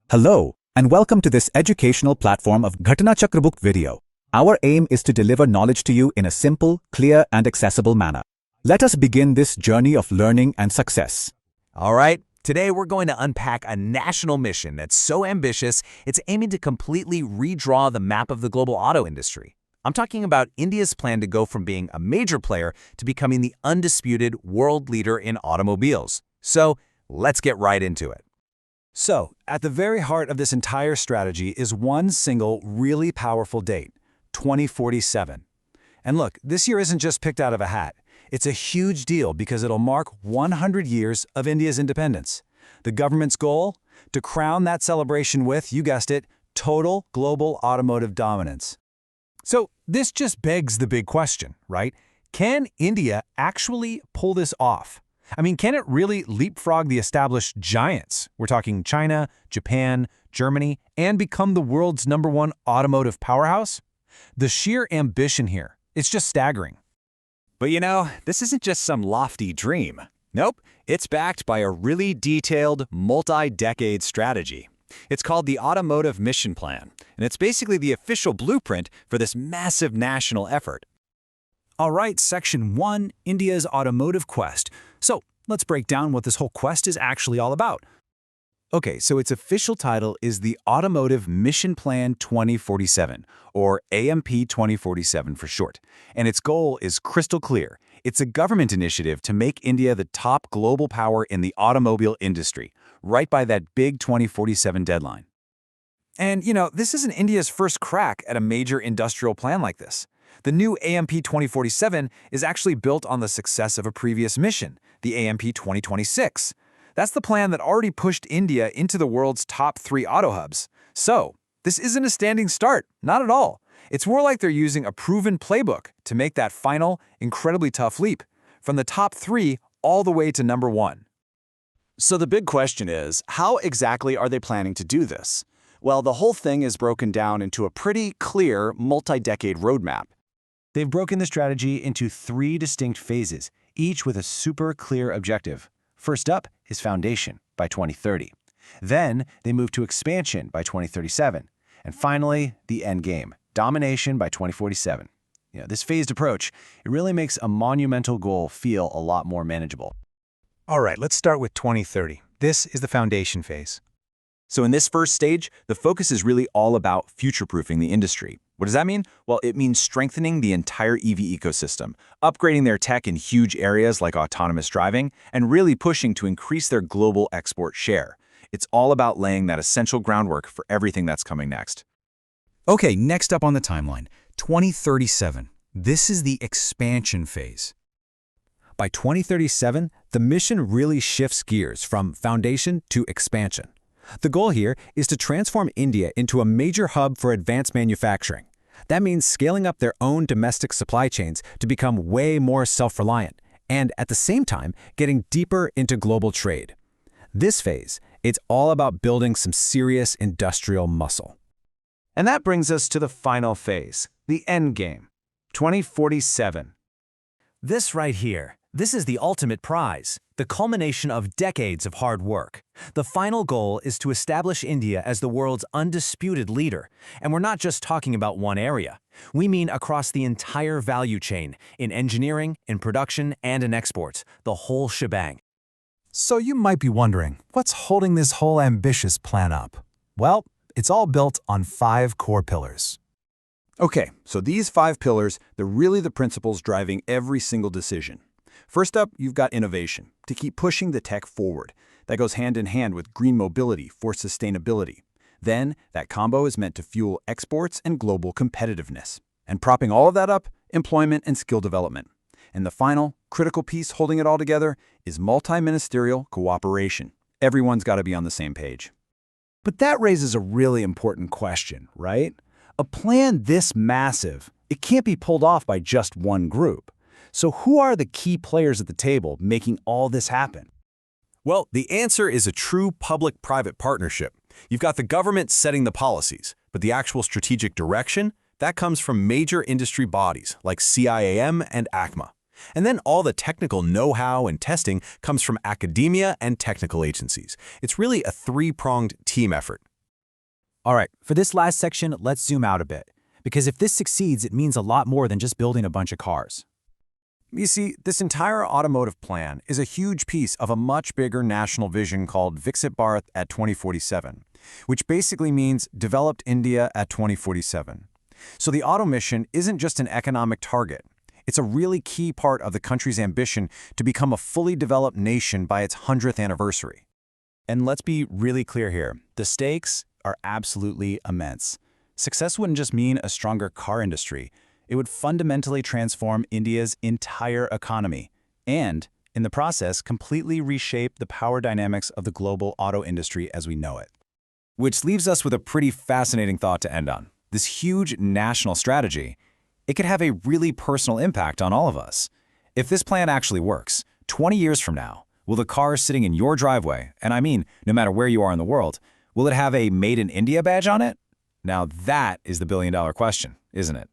Hello, and welcome to this educational platform of Ghatana Chakra Book video. Our aim is to deliver knowledge to you in a simple, clear, and accessible manner. Let us begin this journey of learning and success. All right, today we're going to unpack a national mission that's so ambitious, it's aiming to completely redraw the map of the global auto industry. I'm talking about India's plan to go from being a major player to becoming the undisputed world leader in automobiles. So, let's get right into it. So, at the very heart of this entire strategy is one single, really powerful date, 2047. And look, this year isn't just picked out of a hat. It's a huge deal because it'll mark 100 years of India's independence. The government's goal? To crown that celebration with, you guessed it, total global automotive dominance. So, this just begs the big question, right? Can India actually pull this off? I mean, can it really leapfrog the established giants? We're talking China, Japan, Germany, and become the world's #1 automotive powerhouse? The sheer ambition here, it's just staggering. But you know, this isn't just some lofty dream. Nope, it's backed by a really detailed, multi-decade strategy. It's called the Automotive Mission Plan, and it's basically the official blueprint for this massive national effort. All right, Section 1, India's Automotive Quest. So, let's break down what this whole quest is actually all about. Okay, so its official title is the Automotive Mission Plan 2047, or AMP 2047 for short. And its goal is crystal clear. It's a government initiative to make India the top global power in the automobile industry, right by that big 2047 deadline. And, you know, this isn't India's first crack at a major industrial plan like this. The new AMP 2047 is actually built on the success of a previous mission, the AMP 2026. That's the plan that already pushed India into the world's top 3 auto hubs. So, this isn't a standing start, not at all. It's more like they're using a proven playbook to make that final, incredibly tough leap, from the top 3 all the way to #1. So the big question is, how exactly are they planning to do this? Well, the whole thing is broken down into a pretty clear multi-decade roadmap. They've broken the strategy into 3 distinct phases, each with a super clear objective. First up is foundation by 2030. Then they move to expansion by 2037. And finally, the end game, domination by 2047. You know, this phased approach, it really makes a monumental goal feel a lot more manageable. All right, let's start with 2030. This is the foundation phase. So in this first stage, the focus is really all about future-proofing the industry. What does that mean? Well, it means strengthening the entire EV ecosystem, upgrading their tech in huge areas like autonomous driving, and really pushing to increase their global export share. It's all about laying that essential groundwork for everything that's coming next. Okay, next up on the timeline, 2037. This is the expansion phase. By 2037, the mission really shifts gears from foundation to expansion. The goal here is to transform India into a major hub for advanced manufacturing. That means scaling up their own domestic supply chains to become way more self-reliant, and at the same time, getting deeper into global trade. This phase, it's all about building some serious industrial muscle. And that brings us to the final phase, the end game, 2047. This right here, this is the ultimate prize, the culmination of decades of hard work. The final goal is to establish India as the world's undisputed leader. And we're not just talking about one area. We mean across the entire value chain, in engineering, in production, and in exports, the whole shebang. So you might be wondering, what's holding this whole ambitious plan up? Well, it's all built on 5 core pillars. Okay, so these 5 pillars, they're really the principles driving every single decision. First up, you've got innovation, to keep pushing the tech forward. That goes hand in hand with green mobility for sustainability. Then, that combo is meant to fuel exports and global competitiveness. And propping all of that up, employment and skill development. And the final, critical piece holding it all together is multi-ministerial cooperation. Everyone's got to be on the same page. But that raises a really important question, right? A plan this massive, it can't be pulled off by just one group. So who are the key players at the table making all this happen? Well, the answer is a true public-private partnership. You've got the government setting the policies, but the actual strategic direction, that comes from major industry bodies like CIAM and ACMA. And then all the technical know-how and testing comes from academia and technical agencies. It's really a 3-pronged team effort. All right, for this last section, let's zoom out a bit. Because if this succeeds, it means a lot more than just building a bunch of cars. You see, this entire automotive plan is a huge piece of a much bigger national vision called Viksit Bharat at 2047, which basically means Developed India at 2047. So the auto mission isn't just an economic target. It's a really key part of the country's ambition to become a fully developed nation by its 100th anniversary. And let's be really clear here. The stakes are absolutely immense. Success wouldn't just mean a stronger car industry. It would fundamentally transform India's entire economy and, in the process, completely reshape the power dynamics of the global auto industry as we know it. Which leaves us with a pretty fascinating thought to end on. This huge national strategy, it could have a really personal impact on all of us. If this plan actually works, 20 years from now, will the car sitting in your driveway, and I mean no matter where you are in the world, will it have a Made in India badge on it? Now that is the billion-dollar question, isn't it?